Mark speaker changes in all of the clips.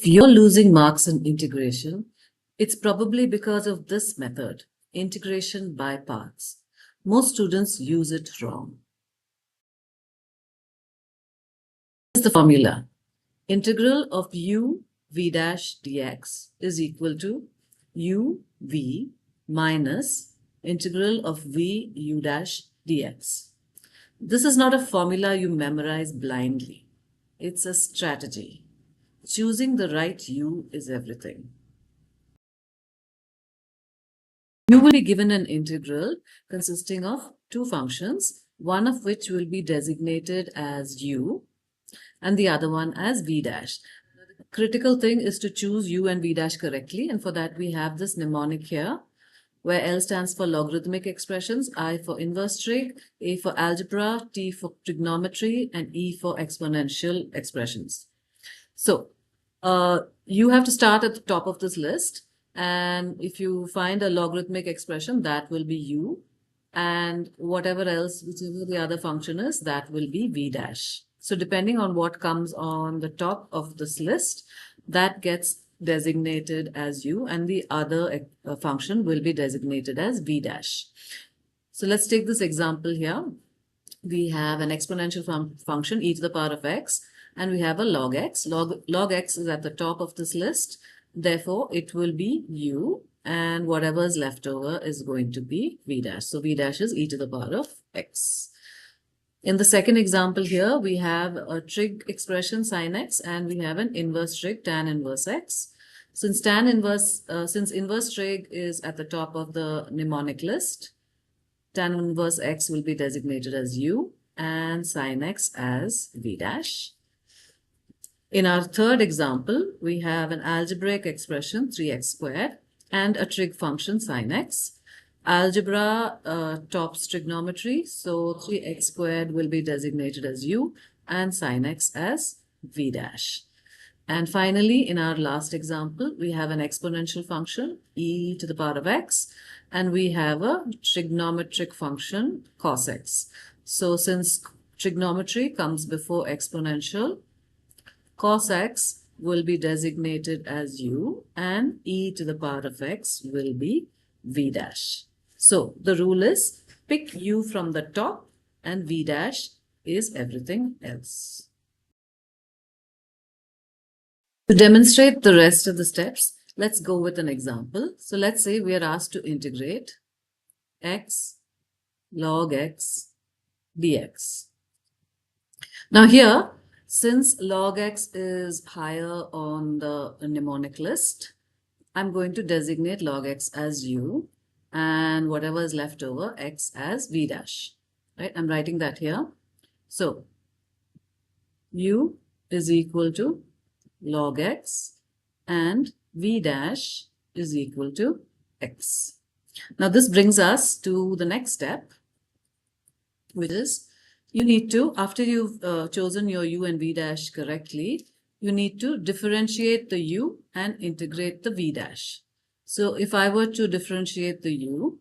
Speaker 1: If you're losing marks in integration, it's probably because of this method, integration by parts. Most students use it wrong. Here's the formula. Integral of u v dash dx is equal to u v minus integral of v u dash dx. This is not a formula you memorize blindly. It's a strategy. Choosing the right u is everything. You will be given an integral consisting of two functions, one of which will be designated as u and the other one as v dash. The critical thing is to choose u and v dash correctly, and for that we have this mnemonic here, where L stands for logarithmic expressions, I for inverse trig, A for algebra, T for trigonometry, and E for exponential expressions. So you have to start at the top of this list, and if you find a logarithmic expression, that will be u, and whatever else, whichever the other function is, that will be v dash. So depending on what comes on the top of this list, that gets designated as u, and the other function will be designated as v dash. So let's take this example here. We have an exponential function e to the power of x, and we have a log x. Log x is at the top of this list. Therefore, it will be u, and whatever is left over is going to be v dash. So v dash is e to the power of x. In the second example here, we have a trig expression sin x, and we have an inverse trig tan inverse x. Since inverse trig is at the top of the mnemonic list, tan inverse x will be designated as u and sin x as v dash. In our third example, we have an algebraic expression 3x squared and a trig function sin x. Algebra tops trigonometry, so 3x squared will be designated as u and sin x as v dash. And finally, in our last example, we have an exponential function e to the power of x, and we have a trigonometric function cos x. So since trigonometry comes before exponential, cos x will be designated as u and e to the power of x will be v dash. So the rule is pick u from the top and v dash is everything else. To demonstrate the rest of the steps, let's go with an example. So let's say we are asked to integrate x log x dx. Now here, since log x is higher on the mnemonic list, I'm going to designate log x as u and whatever is left over, x as v dash. Right? I'm writing that here. So u is equal to log x and v dash is equal to x. Now this brings us to the next step, which is you need to, after you've chosen your u and v dash correctly, you need to differentiate the u and integrate the v dash. So if I were to differentiate the u,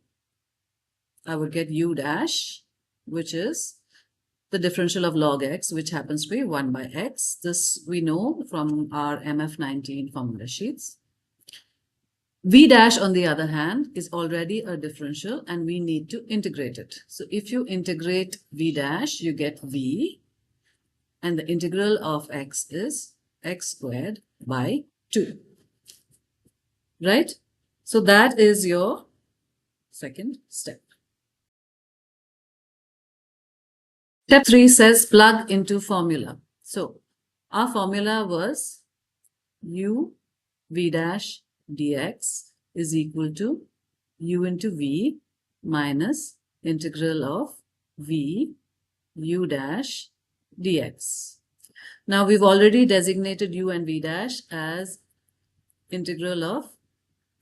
Speaker 1: I would get u dash, which is the differential of log x, which happens to be 1 by x. This we know from our MF19 formula sheets. V dash, on the other hand, is already a differential and we need to integrate it. So if you integrate v dash, you get v, and the integral of x is x squared by 2. Right? So that is your second step. Step 3 says plug into formula. So our formula was u v dash dx is equal to u into v minus integral of v u dash dx. Now we've already designated u and v dash as integral of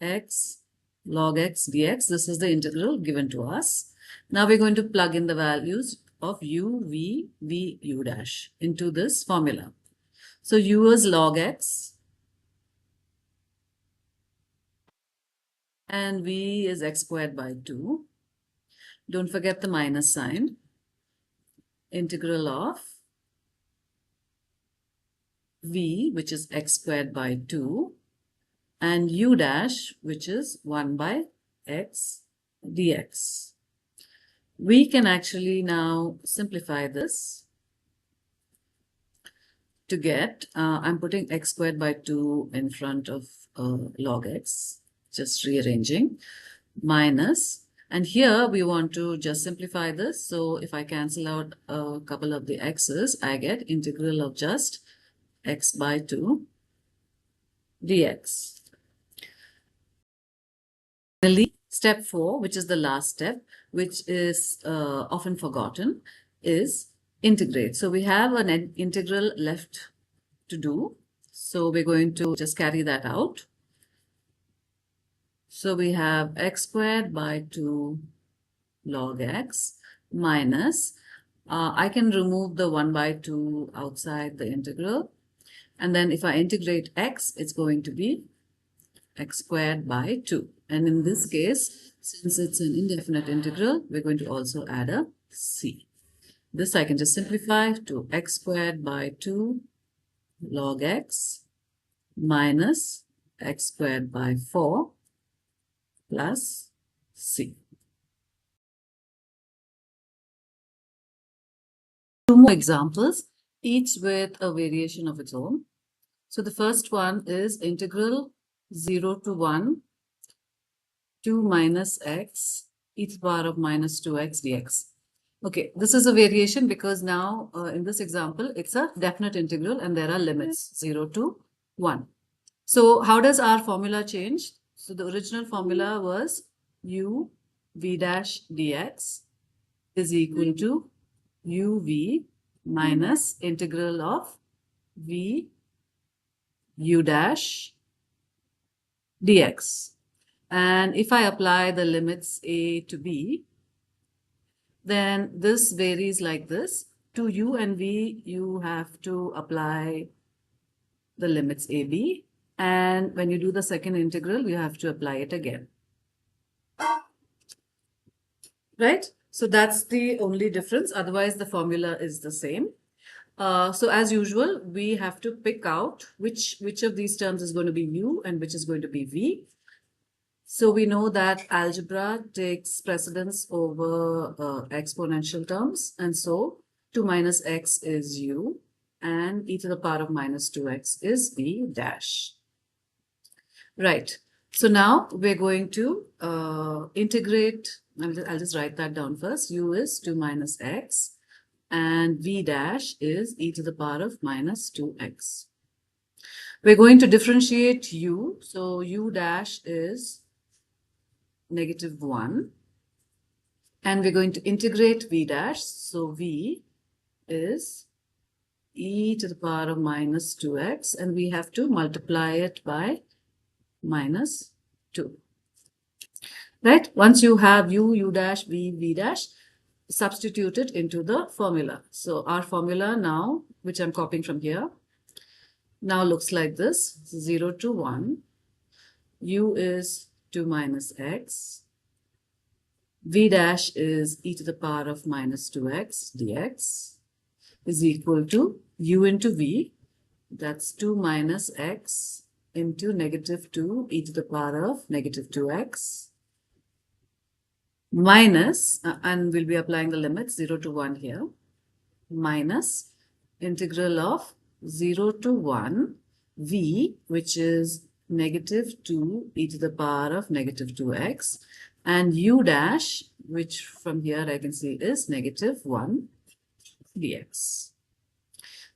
Speaker 1: x log x dx. This is the integral given to us. Now we're going to plug in the values of u, v, v, u dash into this formula. So u is log x and v is x squared by 2. Don't forget the minus sign. Integral of v, which is x squared by 2, and u dash, which is 1 by x dx. We can actually now simplify this to get, I'm putting x squared by 2 in front of log x, just rearranging, minus, and here we want to just simplify this. So if I cancel out a couple of the x's, I get integral of just x by 2 dx. Finally, step 4, which is the last step, which is often forgotten, is integrate. So we have an integral left to do. So we're going to just carry that out. So we have x squared by 2 log x minus, I can remove the 1 by 2 outside the integral. And then if I integrate x, it's going to be x squared by 2. And in this case, since it's an indefinite integral, we're going to also add a c. This I can just simplify to x squared by 2 log x minus x squared by 4 plus c. Two more examples, each with a variation of its own. So the first one is integral 0 to 1, 2 minus x e to the power of minus 2x dx. Okay, this is a variation because now in this example, it's a definite integral and there are limits 0 to 1. So how does our formula change? So the original formula was u v dash dx is equal to uv minus integral of v u dash dx. And if I apply the limits a to b, then this varies like this. To u and v, you have to apply the limits a, b. And when you do the second integral, you have to apply it again. Right? So that's the only difference. Otherwise, the formula is the same. So as usual, we have to pick out which of these terms is going to be u and which is going to be v. So we know that algebra takes precedence over exponential terms. And so 2 minus x is u and e to the power of minus 2x is v dash. Right. So now we're going to integrate. I'll just write that down first. U is 2 minus x and v dash is e to the power of minus 2x. We're going to differentiate u. So u dash is negative 1. And we're going to integrate v dash. So v is e to the power of minus 2x. And we have to multiply it by minus 2. Right? Once you have u dash, v dash, substitute it into the formula. So our formula now, which I'm copying from here, now looks like this. 0 to 1. U is 2 minus x. V dash is e to the power of minus 2x dx is equal to u into v. That's 2 minus x into negative 2 e to the power of negative 2x minus, and we'll be applying the limits 0 to 1 here, minus integral of 0 to 1 v, which is negative 2 e to the power of negative 2x, and u dash, which from here I can see is negative 1 dx.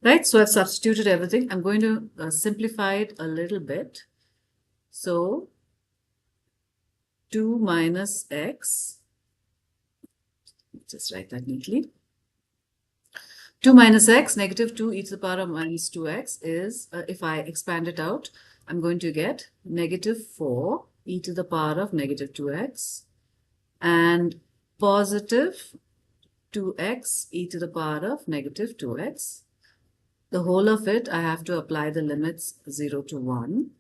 Speaker 1: Right, so I've substituted everything. I'm going to simplify it a little bit. So 2 minus x, just write that neatly. 2 minus x, negative 2 e to the power of minus 2x is, if I expand it out, I'm going to get negative 4 e to the power of negative 2x and positive 2x e to the power of negative 2x. The whole of it, I have to apply the limits 0 to 1.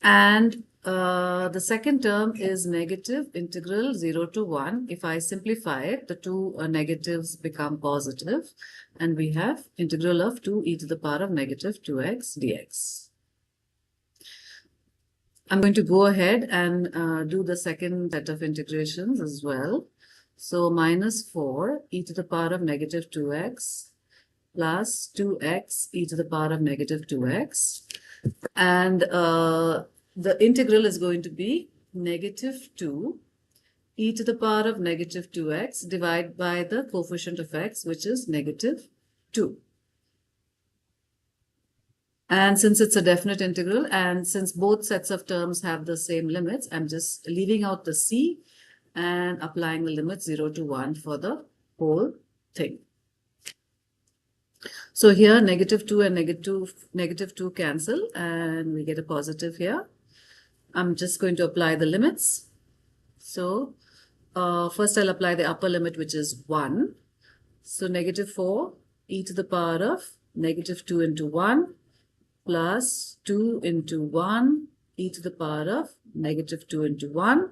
Speaker 1: And the second term is negative integral 0 to 1. If I simplify it, the two negatives become positive, and we have integral of 2e to the power of negative 2x dx. I'm going to go ahead and do the second set of integrations as well. So minus 4 e to the power of negative 2x plus 2x e to the power of negative 2x. And the integral is going to be negative 2 e to the power of negative 2x divided by the coefficient of x, which is negative 2. And since it's a definite integral, and since both sets of terms have the same limits, I'm just leaving out the c and applying the limit 0 to 1 for the whole thing. So here negative 2 and negative 2 cancel, and we get a positive here. I'm just going to apply the limits. So first I'll apply the upper limit, which is 1. So negative 4 e to the power of negative 2 into 1 plus 2 into 1 e to the power of negative 2 into 1.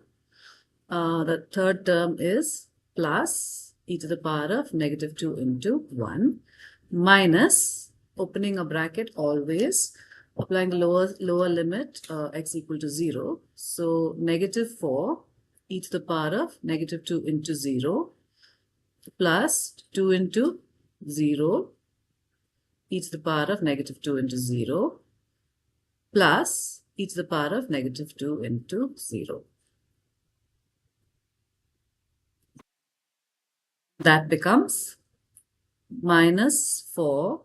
Speaker 1: The third term is plus e to the power of negative 2 into 1 minus, opening a bracket always, applying the lower limit x equal to 0. So negative 4 e to the power of negative 2 into 0 plus 2 into 0 e to the power of negative 2 into 0 plus e to the power of negative 2 into 0. That becomes minus 4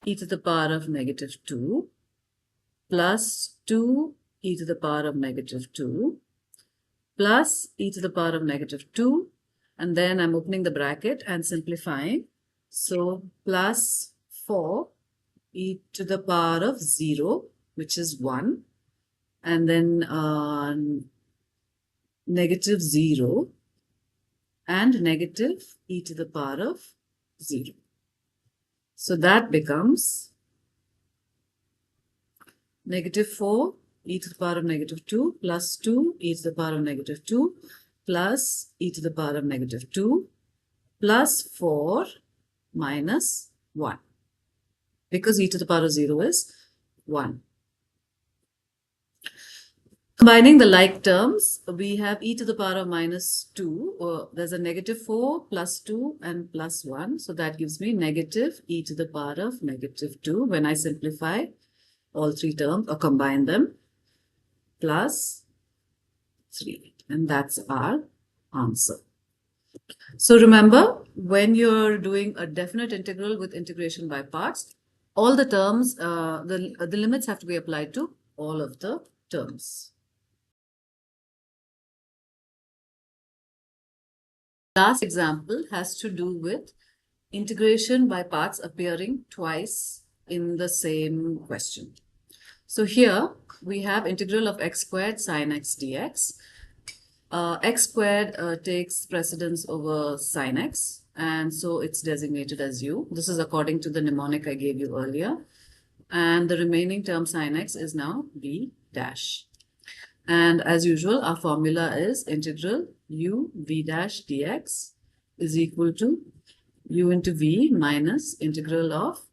Speaker 1: e to the power of negative 2 plus 2 e to the power of negative 2 plus e to the power of negative 2, and then I'm opening the bracket and simplifying. So plus 4 e to the power of 0, which is 1, and then negative 0 and negative e to the power of 0. So that becomes negative 4 e to the power of negative 2 plus 2 e to the power of negative 2 plus e to the power of negative 2 plus 4 minus 1, because e to the power of 0 is 1. Combining the like terms, we have e to the power of minus 2. There's a negative 4 plus 2 and plus 1. So that gives me negative e to the power of negative 2 when I simplify all three terms or combine them, plus 3. And that's our answer. So remember, when you're doing a definite integral with integration by parts, all the terms, the limits have to be applied to all of the terms. Last example has to do with integration by parts appearing twice in the same question. So here we have integral of x squared sine x dx. X squared takes precedence over sine x, and so it's designated as u. This is according to the mnemonic I gave you earlier. And the remaining term sine x is now b dash. And as usual, our formula is integral u v dash dx is equal to u into v minus integral of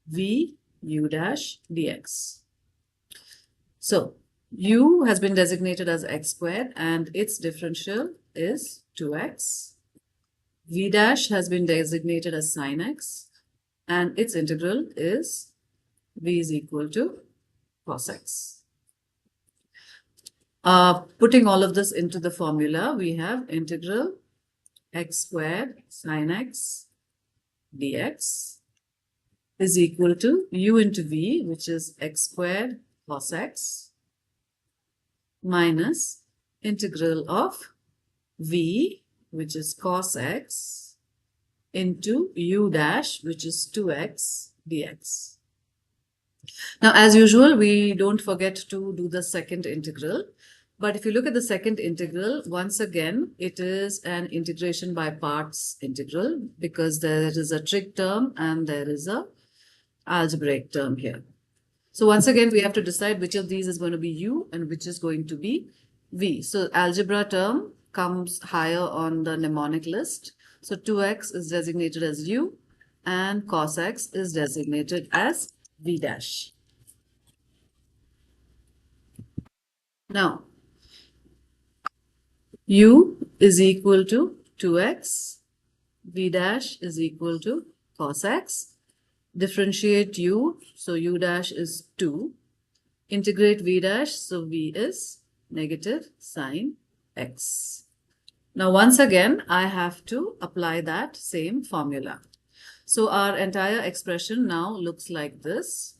Speaker 1: v u dash dx. So u has been designated as x squared and its differential is 2x. V dash has been designated as sine x and its integral is v is equal to cos x. Putting all of this into the formula, we have integral x squared sine x dx is equal to u into v, which is x squared cos x, minus integral of v, which is cos x, into u dash, which is 2x dx. Now, as usual, we don't forget to do the second integral. But if you look at the second integral, once again, it is an integration by parts integral because there is a trig term and there is a algebraic term here. So once again, we have to decide which of these is going to be u and which is going to be v. So algebra term comes higher on the mnemonic list. So 2x is designated as u and cos x is designated as v dash. Now, u is equal to 2x, v dash is equal to cos x. Differentiate u, so u dash is 2. Integrate v dash, so v is negative sine x. Now once again, I have to apply that same formula. So our entire expression now looks like this.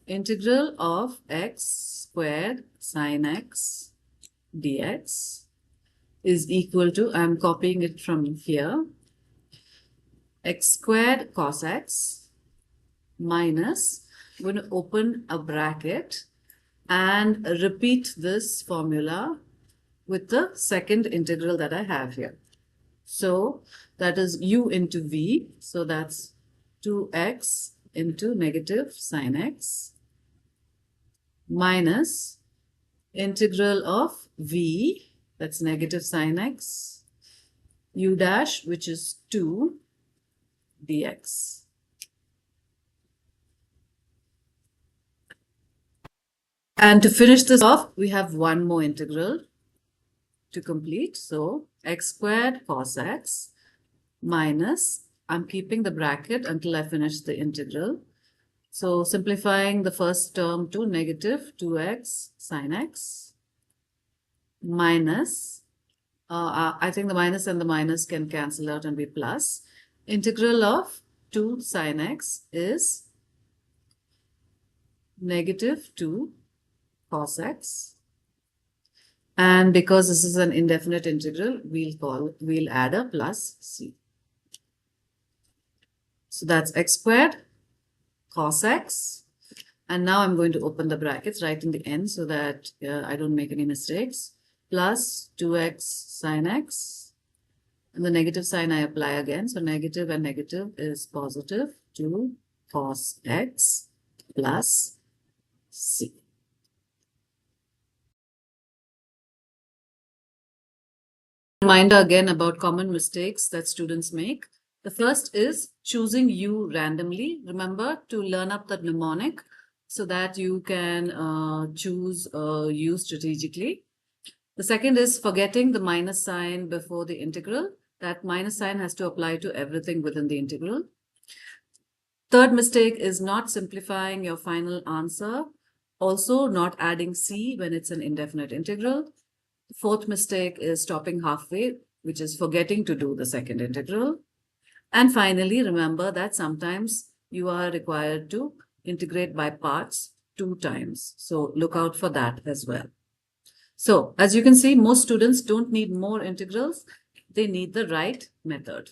Speaker 1: Integral of x squared sine x dx is equal to, I'm copying it from here, x squared cos x minus, I'm going to open a bracket and repeat this formula with the second integral that I have here. So that is u into v, so that's 2x into negative sine x minus integral of v, that's negative sine x, u dash, which is 2 dx. And to finish this off, we have one more integral to complete. So x squared cos x minus, I'm keeping the bracket until I finish the integral. So simplifying the first term to negative 2x sine x minus, I think the minus and the minus can cancel out and be plus. Integral of 2 sine x is negative 2 cos x, and because this is an indefinite integral, we'll add a plus c. So that's x squared cos x, and now I'm going to open the brackets right in the end so that I don't make any mistakes, plus 2x sine x, and the negative sign I apply again, so negative and negative is positive, 2 cos x plus c. Reminder again about common mistakes that students make. The first is choosing u randomly. Remember to learn up the mnemonic so that you can choose u strategically. The second is forgetting the minus sign before the integral. That minus sign has to apply to everything within the integral. Third mistake is not simplifying your final answer. Also not adding c when it's an indefinite integral. Fourth mistake is stopping halfway, which is forgetting to do the second integral. And finally, remember that sometimes you are required to integrate by parts 2 times. So look out for that as well. So as you can see, most students don't need more integrals. They need the right method.